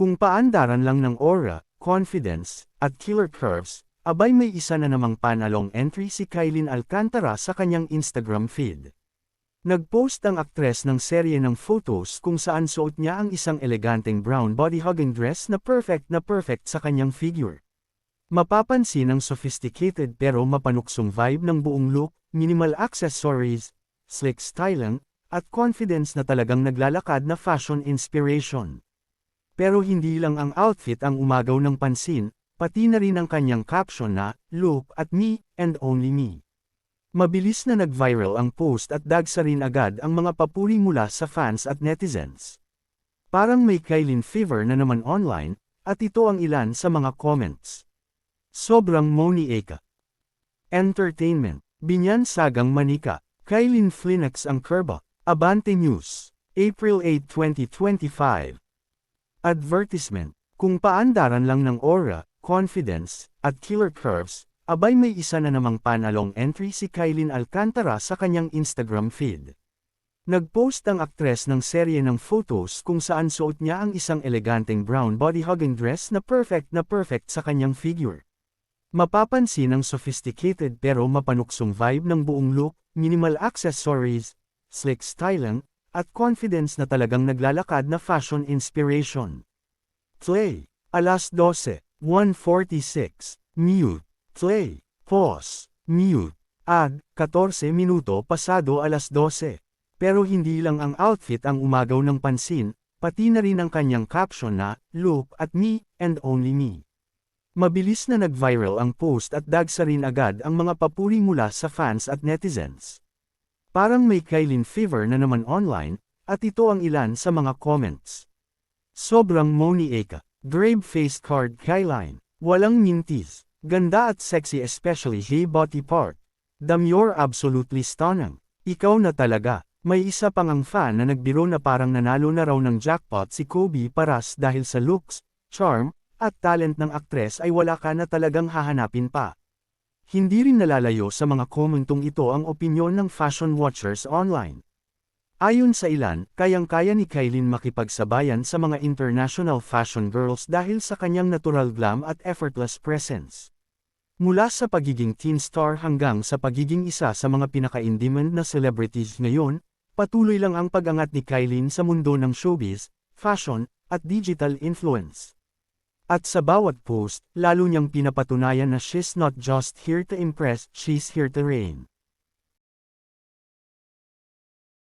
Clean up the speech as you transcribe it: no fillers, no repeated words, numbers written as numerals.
Kung paandaran lang ng aura, confidence, at killer curves, abay may isa na namang panalong entry si Kylene Alcantara sa kanyang Instagram feed. Nag-post ang aktres ng serye ng photos kung saan suot niya ang isang eleganteng brown body-hugging dress na perfect sa kanyang figure. Mapapansin ang sophisticated pero mapanuksong vibe ng buong look, minimal accessories, slick styling, at confidence na talagang naglalakad na fashion inspiration. Pero hindi lang ang outfit ang umagaw ng pansin, pati na rin ang kanyang caption na, "Look at me, and only me." Mabilis na nag-viral ang post at dagsa rin agad ang mga papuri mula sa fans at netizens. Parang may Kylene fever na naman online, at ito ang ilan sa mga comments. Sobrang Moni Eka. Entertainment. Binyansagang manika. Kylene Flinex ang kurba. Abante News. April 8, 2025. Advertisement. Kung paandaran lang ng aura, confidence, at killer curves, abay may isa na namang panalong entry si Kylene Alcantara sa kanyang Instagram feed. Nag-post ang aktres ng serye ng photos kung saan suot niya ang isang eleganteng brown body-hugging dress na perfect sa kanyang figure. Mapapansin ang sophisticated pero mapanuksong vibe ng buong look, minimal accessories, slick styling, at confidence na talagang naglalakad na fashion inspiration. Play. Alas 12, 1:46. Mute. Play. Pause. Mute. Ad. 14 minuto pasado alas 12. Pero hindi lang ang outfit ang umagaw ng pansin, pati na rin ang kanyang caption na, "Look at me, and only me." Mabilis na nag-viral ang post at dagsa rin agad ang mga papuri mula sa fans at netizens. Parang may Kylene fever na naman online, at ito ang ilan sa mga comments. Sobrang Moni Eka. Grave-faced card Kylene. Walang mintis. Ganda at sexy especially hey body part. You're absolutely stunning. Ikaw na talaga. May isa pang ang fan na nagbiro na parang nanalo na raw ng jackpot si Kobe Paras dahil sa looks, charm, at talent ng aktres ay wala ka na talagang hahanapin pa. Hindi rin nalalayo sa mga komentong ito ang opinyon ng fashion watchers online. Ayon sa ilan, kayang-kaya ni Kylene makipagsabayan sa mga international fashion girls dahil sa kanyang natural glam at effortless presence. Mula sa pagiging teen star hanggang sa pagiging isa sa mga pinaka-in-demand na celebrities ngayon, patuloy lang ang pag-angat ni Kylene sa mundo ng showbiz, fashion, at digital influence. At sa bawat post, lalo niyang pinapatunayan na she's not just here to impress, she's here to reign.